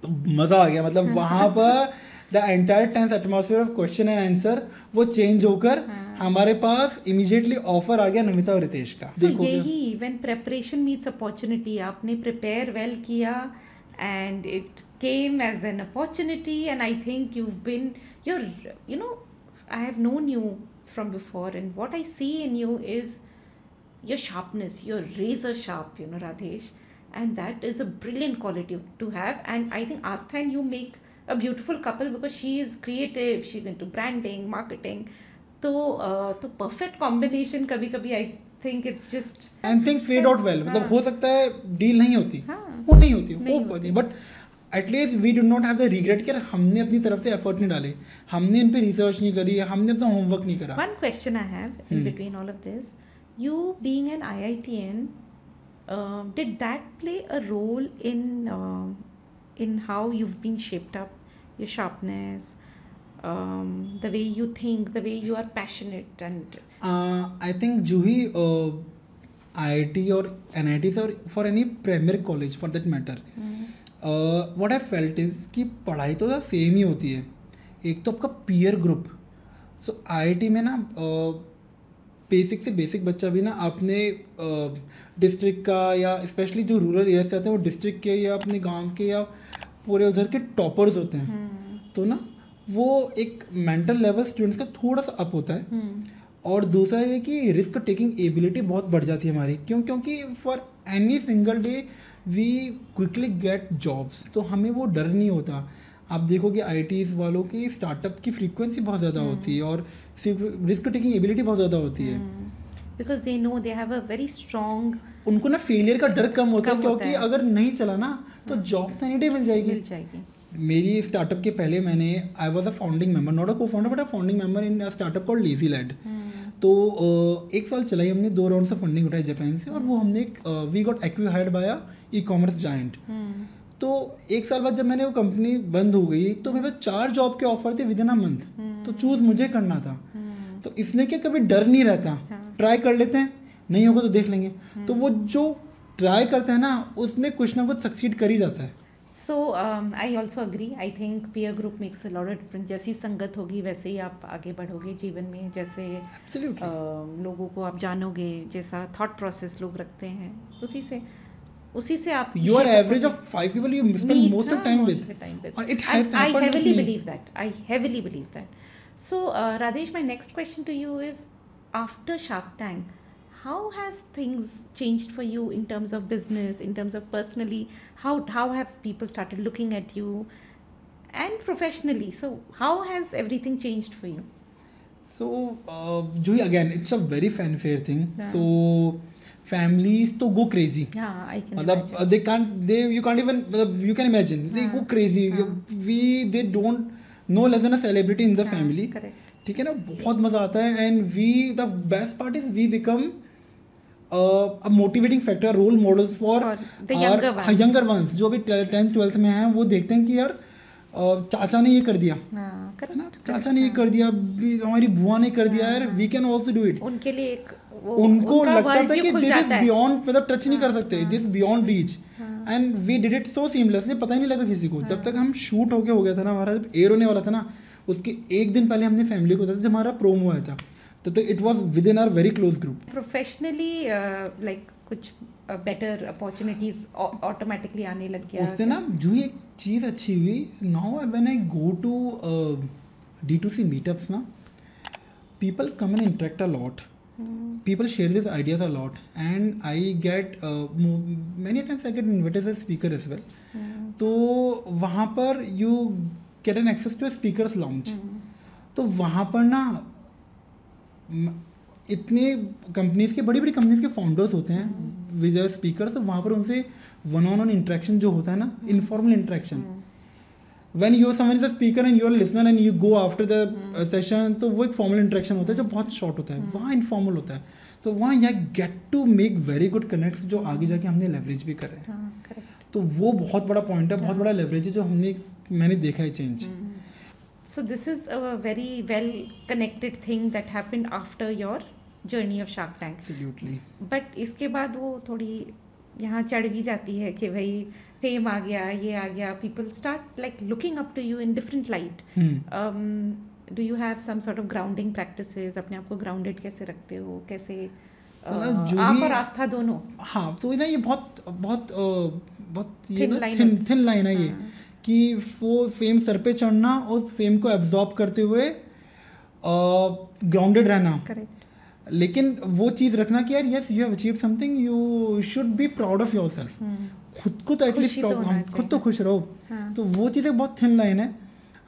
तो मज़ा आ गया. मतलब वहाँ पर the entire tense atmosphere of question and answer वो चेंज होकर हमारे पास इमीडिएटली ऑफर आ गया नमिता और रितेश का. So यही when preparation meets opportunity, आपने prepare well किया and it came as an opportunity, and I think I have known you from before, and what I see in you is your sharpness, your razor sharp, Radhesh, and that is a brilliant quality to have. And I think Astha and you make a beautiful couple because she is creative, she's into branding, marketing. तो perfect combination. कभी I think it's just and things fade out well. मतलब हो सकता है deal नहीं होती, वो नहीं होती, but at least we do not have the regret कि हमने अपनी तरफ से एफर्ट नहीं डाले, हमने इन पे रिसर्च नहीं करी, हमने अपना होमवर्क नहीं करा. One question I have in between all of this, you being an IITian, did that play a role in how you've been shaped up, your sharpness, the way you think, the way you are passionate? And I think Juhi, IIT or NIT or for any premier college for that matter, what I felt is कि पढ़ाई तो same ही होती है. एक तो आपका peer group. सो IIT में ना बेसिक से बेसिक बच्चा भी ना अपने डिस्ट्रिक्ट का या स्पेशली जो रूरल एरिया से आते हैं वो डिस्ट्रिक्ट के या अपने गांव के या पूरे उधर के टॉपर्स होते हैं. तो ना वो एक मेंटल लेवल स्टूडेंट्स का थोड़ा सा अप होता है. और दूसरा ये कि रिस्क टेकिंग एबिलिटी बहुत बढ़ जाती है हमारी. क्योंकि for any single day we quickly get jobs, तो हमें वो डर नहीं होता. आप देखोगे IITs वालों की स्टार्टअप की फ्रीक्वेंसी बहुत ज़्यादा होती है और रिस्क टेकिंग एबिलिटी बहुत ज़्यादा होती है. Because they know they have a very strong, उनको ना फेलियर का डर कम होता है, क्योंकि अगर नहीं चला ना तो जॉब तो एनी डे मिल जाएगी. मेरी स्टार्टअप के पहले I was a founding member, not a co founder but a founding member in a startup called Lazy Lad. तो 1 साल चलाई हमने, 2 राउंड से फंडिंग उठाई जापान से, और वो हमने we got acquired by a e-commerce giant. तो 1 साल बाद जब मैंने वो कंपनी बंद हो गई तो मेरे पास 4 जॉब के ऑफर थे विद इन अ मंथ. तो चूज मुझे करना था. तो इसलिए क्या कभी डर नहीं रहता, ट्राई कर लेते हैं, नहीं होगा तो देख लेंगे. तो वो जो ट्राई करते हैं ना उसमें कुछ ना कुछ सक्सीड कर ही जाता है. So I also agree. I think peer group makes a lot of difference. जैसी संगत होगी वैसे ही आप आगे बढ़ोगे जीवन में. जैसे लोगों को आप जानोगे, जैसा थॉट प्रोसेस लोग रखते हैं, उसी से आप you are average of 5 people you spend most of time with. And it has I heavily believe that. So Radhesh, my next question to you is, after Shark Tank, how has things changed for you in terms of business, in terms of personally? How have people started looking at you? and professionally. So how has everything changed for you? So Juhi, again, it's a very fanfare thing. Yeah. So families to go crazy. Yeah, I can मतलब imagine. you can't even you can imagine they go crazy. They don't no less than a celebrity in the family. Correct. ठीक है ना, बहुत मजा आता है. And the best part is we become a motivating factor, role models for the younger ones. younger ones जो अभी 10th 12th में हैं, वो देखते हैं कि यार चाचा ने ये कर दिया, है ना, चाचा ने ये कर दिया, हमारी बुआ ने कर दिया, यार we can also do it. उनके लिए एक उनको लगता था कि दिस इज बियॉन्ड, मतलब टच नहीं कर सकते, this beyond reach. And we did it so seamlessly, पता ही नहीं लगा किसी को. जब तक हम शूट होके हो गया था ना, हमारा जब एयर होने वाला था ना, उसके एक दिन पहले हमने फैमिली को बताया, जब हमारा प्रोमो आया था तब तक it was within our very close group. Professionally like कुछ बेटर अपॉर्चुनिटीज ऑटोमेटिकली आने लग गया उससे ना. जो एक चीज़ अच्छी हुई, now when I go to D2C meetups ना, people come and interact a lot. People share these ideas a lot, and I get many times I get invited as a speaker as well. तो वहाँ पर you get an access to a speakers lounge. तो वहाँ पर ना इतने companies के, बड़ी बड़ी कंपनीज के फाउंडर्स होते हैं विद स्पीकर्स. तो वहाँ पर उनसे वन ऑन इंटरेक्शन जो होता है ना, informal interaction. When you someone is a speaker and you are a listener and you go after the session, तो वो एक फॉर्मल इंटरेक्शन होता है जो बहुत शॉर्ट होता है. वहाँ इनफॉर्मल होता है. तो वहाँ यह get to make very good connects जो आगे जाके हमने लेवरेज भी कर रहे हैं. तो वो बहुत बड़ा पॉइंट है, बहुत बड़ा लेवरेज है जो मैंने देखा है change. So this is a very well connected thing that happened after your journey of Shark Tank. Absolutely. But इसके बाद वो थोड़ी यहाँ चढ़ भी जाती है कि भाई फेम आ गया, ये आ गया, people start like looking up to you in different light. Do you have some sort of grounding practices? अपने आप को grounded कैसे रखते हो, कैसे आप और आस्था दोनों? हाँ, तो ना ये बहुत ये ना थिन लाइन है ये, कि वो फेम सर पे चढ़ना और फेम को एब्जॉर्ब करते हुए ग्राउंडेड रहना. करेक्ट. लेकिन वो चीज़ रखना कि यार yes you have achieved something, you should be proud of yourself. खुद को तो एटलीस्ट खुद तो खुश रहो. तो वो चीज़ एक बहुत थिन लाइन है.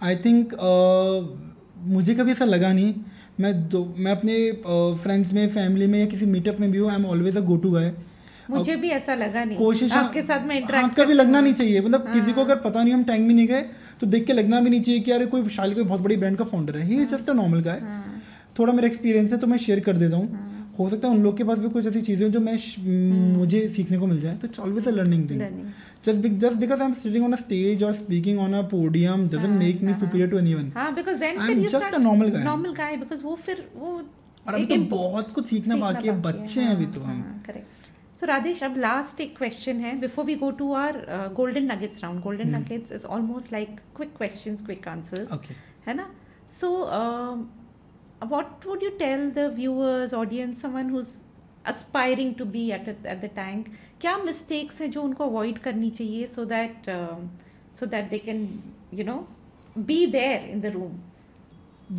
आई थिंक मुझे कभी ऐसा लगा नहीं. मैं अपने फ्रेंड्स में, फैमिली में या किसी मीटअप में भी हूँ, I am always a go to guy. मुझे भी ऐसा लगा नहीं. कोशिश आपके साथ में इंटरेक्ट कभी लगना नहीं चाहिए. मतलब किसी को अगर पता नहीं हम टैंक में नहीं गए तो देख के लगना भी नहीं चाहिए कि यार कोई शायद कोई बहुत बड़ी ब्रांड का फाउंडर है. He is just a normal guy. थोड़ा मेरा एक्सपीरियंस है तो मैं शेयर कर देता हूँ. हो सकता है उन लोग के पास भी कुछ ऐसी चीज़ें जो मुझे सीखने को मिल जाए. तो it's always a learning thing. just because I'm sitting on a stage or speaking on a podium doesn't make me superior to anyone. Because then I'm just a normal guy. Because वो फिर वो और अभी तो बहुत कुछ सीखना बाकी है. बच्चे हैं अभी तो हम. करेक्ट. So Radesh, अब लास्ट एक क्वेश्चन है before we go to our golden nuggets round. Golden nuggets is almost like quick questions, quick answers. Okay. है ना? So what would you tell the viewers, audience, someone who's aspiring to be at the tank? क्या mistakes हैं जो उनको avoid करनी चाहिए so that they can be there in the room?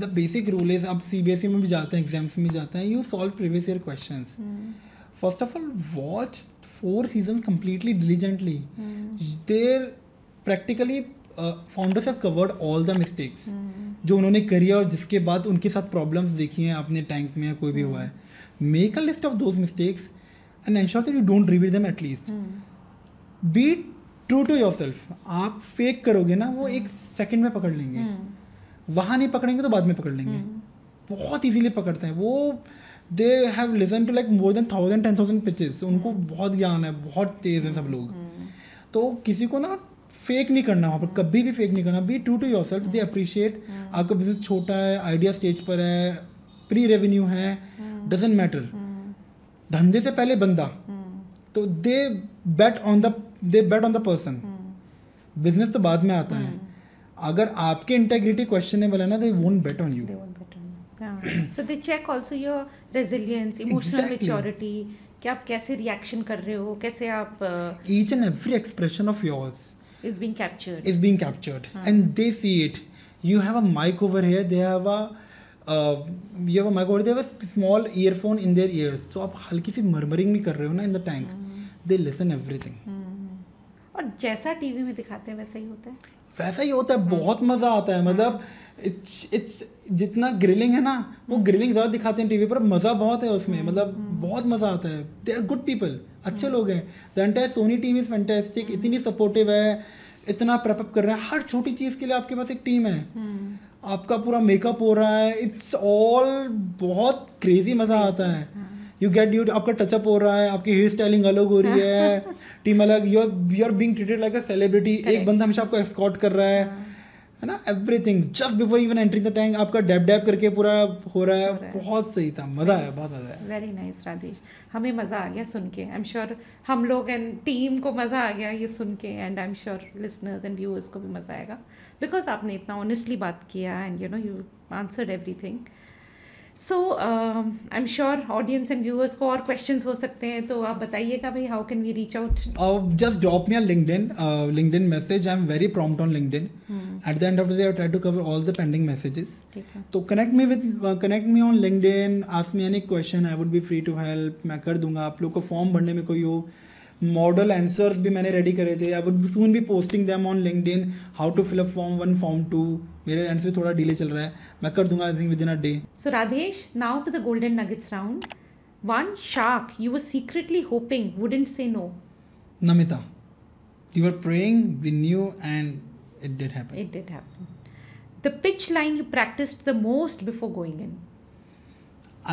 The basic rule is, आप CBSE में भी जाते हैं, एग्जाम्स में जाते हैं, you solve previous year questions. First of all, watch 4 seasons completely diligently. They're practically founders have covered all the mistakes जो उन्होंने करी और जिसके बाद उनके साथ प्रॉब्लम्स देखी हैं अपने टैंक में या कोई भी हुआ है. Make a list of those mistakes and ensure that you don't repeat them at least. Be true to yourself. आप फेक करोगे ना, वो एक सेकंड में पकड़ लेंगे. वहाँ नहीं पकड़ेंगे तो बाद में पकड़ लेंगे. बहुत इजीली पकड़ते हैं वो. They have listen to like more than 1000-10,000 pitches. उनको बहुत ज्ञान है, बहुत तेज है सब लोग. तो किसी को ना फेक नहीं करना, वहाँ पर कभी भी फेक नहीं करना. Be true to yourself. They appreciate. आपका बिजनेस छोटा है, आइडिया स्टेज पर है, प्री रेवेन्यू है, डजंट मैटर. धंधे से पहले बंदा. तो they bet on the person. Business तो बाद में आता है. अगर आपके इंटेग्रिटी क्वेश्चनेबल है ना, they won't bet on you. So they check also your resilience, emotional maturity, कि आप कैसे रिएक्शन कर रहे हो, कैसे आप each and every expression of yours is being captured. And they see it. You have a mic over here, they have a they have a small earphone in their ears. So आप हल्की सी murmuring भी कर रहे हो ना in the tank. They listen everything. और जैसा TV में दिखाते हैं वैसा ही होता है. वैसा ही होता है, बहुत मज़ा आता है. मतलब इट्स जितना ग्रिलिंग है ना, वो ग्रिलिंग ज़्यादा दिखाते हैं टीवी पर, मज़ा बहुत है उसमें. मतलब बहुत मज़ा आता है. दे आर गुड पीपल, अच्छे लोग हैं. The entire Sony team is fantastic. इतनी सपोर्टिव है, इतना प्रेपअप कर रहे हैं. हर छोटी चीज़ के लिए आपके पास एक टीम है. आपका पूरा मेकअप हो रहा है. इट्स ऑल बहुत क्रेजी मज़ा आता है. यू आपका टचअप हो रहा है, आपकी हेयर स्टाइलिंग अलग हो रही है, टीम अलग. You are being treated like a celebrity. एक बंदा हमेशा आपको एस्कॉर्ट कर रहा है ना. Everything just before even entering the tank आपका डैब डैब करके पूरा हो रहा है. बहुत सही था, मज़ा है, बहुत मज़ा है. वेरी नाइस राधेश, हमें मज़ा आ गया सुन के. आई एम श्योर हम लोग एंड टीम को मज़ा आ गया ये सुन के, and I am sure listeners and viewers को भी मज़ा आएगा, बिकॉज आपने इतना ऑनेस्टली बात किया and you answered everything. So I am sure audience and viewers को और क्वेश्चंस हो सकते हैं, तो आप बताइएगा भाई, how can we reach out? Just drop me a LinkedIn message. I'm very prompt on LinkedIn. At the end of the day, I try to cover all the pending messages. ठीक है. तो connect me on LinkedIn. Ask me any question. I would be free to help. मैं कर दूंगा. आप लोग को form भरने में कोई हो, मॉडल आंसर्स भी मैंने रेडी करे थे. I would soon be posting them on LinkedIn. How to fill up form 1 form 2. मेरे एंड से थोड़ा डिले चल रहा है, मैं कर दूंगा I think with in a day. So Radhesh, now to the golden nuggets round. One shark you were secretly hoping wouldn't say no. Namita, you were praying, we knew, and it did happen. It did happen. The pitch line you practiced the most before going in.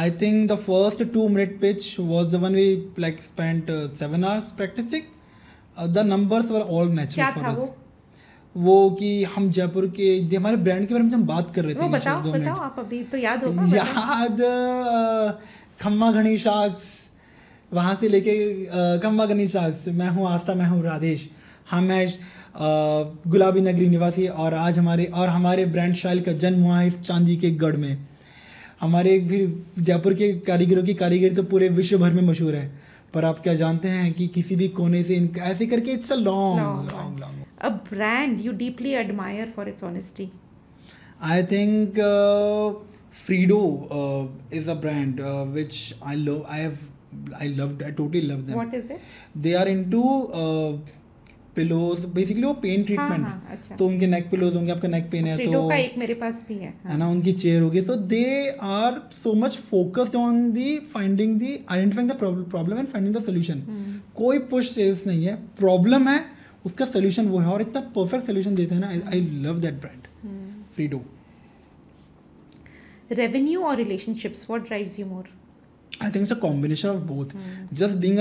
I think the first 2-minute pitch was the one we like spent 7 hours practicing. The numbers were all natural क्या for था us. वो कि हम जयपुर के जो हमारे brand के बारे में हम बात कर रहे थे. वो बताओ आप, अभी तो याद होगा. याद खम्मा घनी शार्क्स, वहाँ से लेके खम्मा घनी शार्क्स, मैं हूँ आस्था, मैं हूँ राधेश, हम हैं गुलाबी नगरी निवासी, और आज हमारे ब्रांड शाइल का जन्म हुआ है इस चांदी के गढ़ में. हमारे फिर जयपुर के कारीगरों की कारीगरी तो पूरे विश्व भर में मशहूर है, पर आप क्या जानते हैं कि किसी भी कोने से इनका ऐसे करके it's a long. A brand you deeply admire for its honesty. I think Fredo is a brand which I love. I totally love them. What is it? They are into pillows. Basically वो pen treatment. अच्छा. तो उनके नेक pillows होंगे, आपका neck pain है Fredo तो का एक मेरे पास भी है ना, उनकी चेयर होगी. So they are so much focused on identifying the problem and finding the solution. कोई push sales नहीं है, प्रॉब्लम है, उसका सोल्यूशन वो है, और इतना परफेक्ट सोल्यूशन देते हैं ना. I love that brand Freedo. Revenue or relationships, what drives you more? I think it's a combination of both. Developing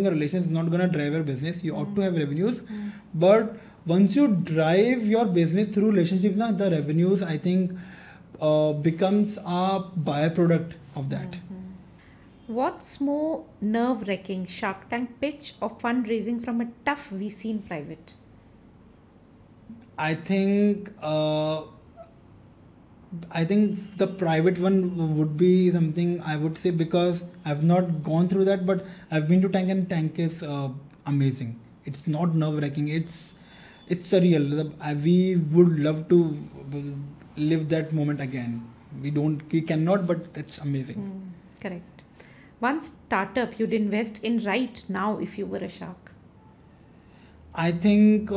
a relation is not gonna drive your business. You ought to have revenues, but once you drive your business through relationships, na, the revenues I think becomes a byproduct of that. What's more nerve-wracking, Shark Tank pitch or fundraising from a tough VC in private? I think the private one would be something I would say, because I've not gone through that, but I've been to Tank, and Tank is amazing. It's not nerve-wracking. It's surreal. We would love to live that moment again. We cannot, but it's amazing. Correct. One startup you'd invest in right now if you were a shark? I think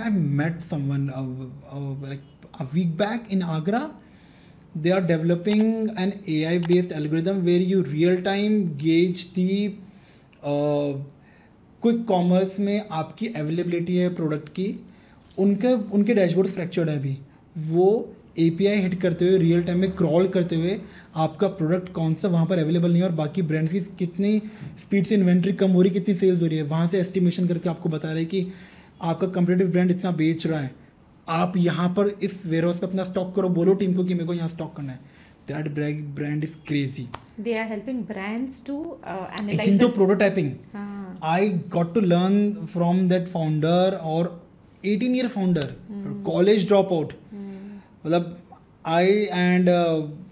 I met someone like a week back in Agra. They are developing an AI-based algorithm where you real-time gauge the quick commerce में आपकी availability है product की. उनके dashboard fractured है अभी. वो API hit करते हुए रियल टाइम में क्रॉल करते हुए आपका प्रोडक्ट कौन सा वहाँ पर अवेलेबल नहीं है और बाकी ब्रांड्स की कितनी स्पीड से इन्वेंट्री कम हो रही, कितनी सेल्स हो रही है, वहाँ से एस्टिमेशन करके आपको बता रहे हैं कि आपका कंपटीटिव ब्रांड इतना बेच रहा है, आप यहाँ पर इस वेयरहाउस पे अपना स्टॉक करो, बोलो टीम को कि मेरे को यहाँ स्टॉक करना है. That brand is crazy. They are helping brands to analyze. It's into prototyping. I got to learn from that founder, or 18-year founder, college dropout. मतलब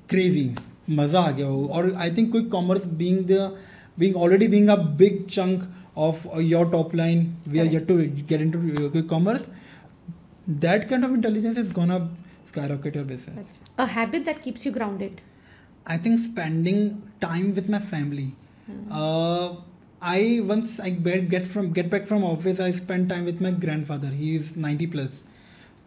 crazy, मज़ा आ गया वो. और I think quick commerce being a big chunk of your top line, we are yet to get into quick commerce. That kind of intelligence is gonna skyrocket your business. A habit that keeps you grounded? I think spending time with my family. get back from office, I spend time with my grandfather. He is 90 plus.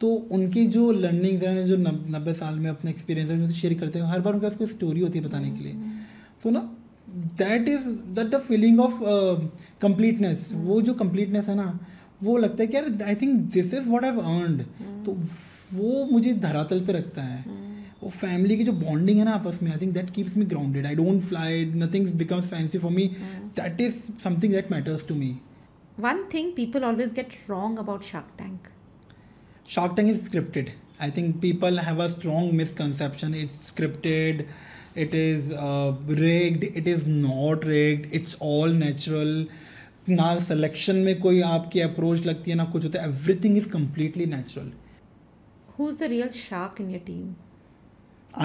तो उनकी जो learnings हैं, जो 90 साल में अपने experience है जो शेयर करते हैं, हर बार उनके पास कोई स्टोरी होती है बताने के लिए. सो ना that the feeling of completeness, वो जो कंप्लीटनेस है ना, वो लगता है कि यार I think this is what I have earned. तो वो मुझे धरातल पे रखता है. वो फैमिली की जो बॉन्डिंग है ना आपस में, I think that keeps me grounded. I don't fly, nothing becomes fancy for me. That is something that matters to me. One thing people always get wrong about Shark Tank. Shark Tank is scripted. I think people have a strong misconception. It's scripted. It is rigged. It is not rigged. It's all natural. ना selection में कोई आपकी approach लगती है, ना कुछ होता है. Everything is completely natural. Who's the real shark in your team?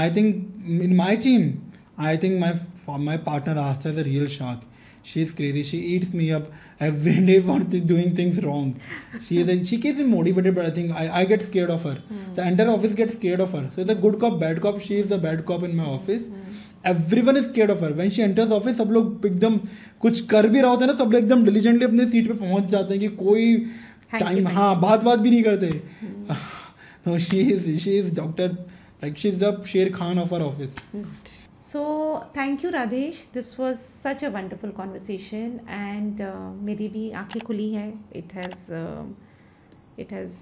I think in my team, I think my partner Asta is a real shark. She's crazy. She eats me up every day for doing things wrong. She keeps me motivated, but I think I get scared of her. The entire office gets scared of her. So the good cop, bad cop. She is the bad cop in my office. Everyone is scared of her. When she enters office, सब लोग एकदम कुछ कर भी रहा होता है ना, सब लोग एकदम diligently अपने सीट पे पहुंच जाते हैं कि कोई टाइम बात भी नहीं करते. So she is doctor, like she's the Sher Khan of our office. So thank you Radhesh, this was such a wonderful conversation and मेरी भी आँखें खुली है. It has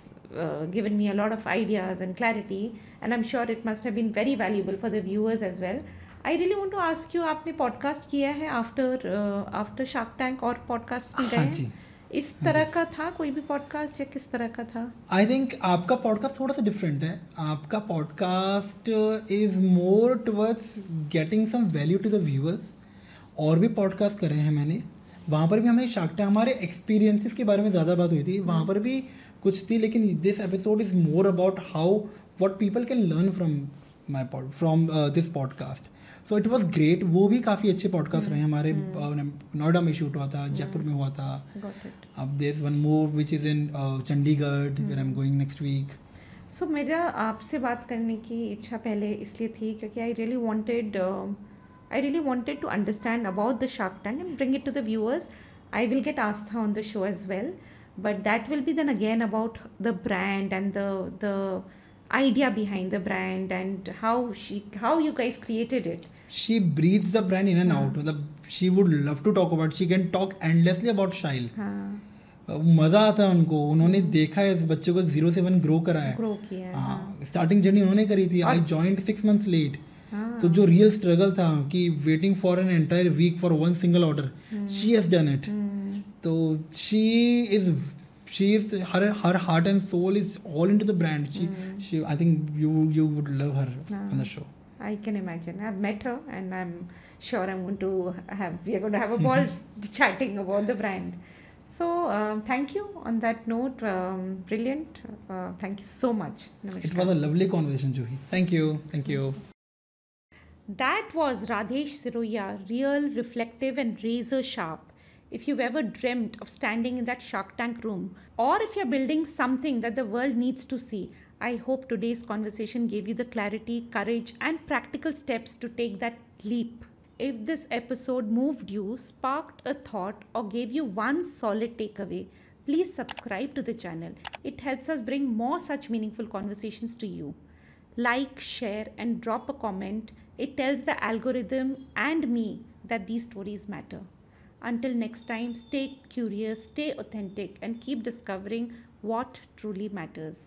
given me a lot of ideas and clarity, and I'm sure it must have been very valuable for the viewers as well. I really want to ask you, आपने podcast किया है after Shark Tank और podcast में गए हैं? इस तरह का था कोई भी पॉडकास्ट या किस तरह का था? आई थिंक आपका पॉडकास्ट थोड़ा सा डिफरेंट है. आपका podcast is more towards getting some value to the viewers. और भी पॉडकास्ट करे हैं मैंने, वहाँ पर भी हमें शार्क टैंक, हमारे एक्सपीरियंसेस के बारे में ज़्यादा बात हुई थी. वहाँ पर भी कुछ थी, लेकिन this episode is more about how what people can learn from this podcast. So it was great. वो भी काफ़ी अच्छे पॉडकास्ट रहे हमारे. नोएडा में शूट हुआ था, जयपुर में हुआ था. अब there is one more which is in Chandigarh where I am going next week. So मेरा आपसे बात करने की इच्छा पहले इसलिए थी क्योंकि I really wanted to understand about the Shark Tank and bring it to the viewers. I will get Astha on the show as well, but that will be then again about the brand and the idea behind the brand and how you guys created it. She breathes the brand in and out. मतलब she would love to talk about. She can talk endlessly about Shail. मज़ा आता है उनको. उन्होंने देखा है इस बच्चे को 0 से 1 ग्रो करा है. ग्रो किया है. स्टार्टिंग जर्नी उन्होंने करी थी. I joined 6 months late. तो जो रियल स्ट्रगल था कि waiting for an entire week for one single order, she has done it. तो she is her heart and soul is all into the brand. She I think you would love her on the show. I can imagine. I've met her and I'm sure we are going to have a ball chatting about the brand. So thank you on that note. Brilliant. Thank you so much. Namaskar. It was a lovely conversation, Juhi. Thank you. That was Radhesh Siroya, real, reflective and razor sharp. If you've ever dreamt of standing in that Shark Tank room, or if you're building something that the world needs to see, I hope today's conversation gave you the clarity, courage, and practical steps to take that leap. If this episode moved you, sparked a thought, or gave you one solid takeaway, please subscribe to the channel. It helps us bring more such meaningful conversations to you. Like, share, and drop a comment. It tells the algorithm and me that these stories matter. Until next time, stay curious, stay authentic, and keep discovering what truly matters.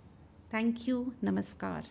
Thank you. Namaskar.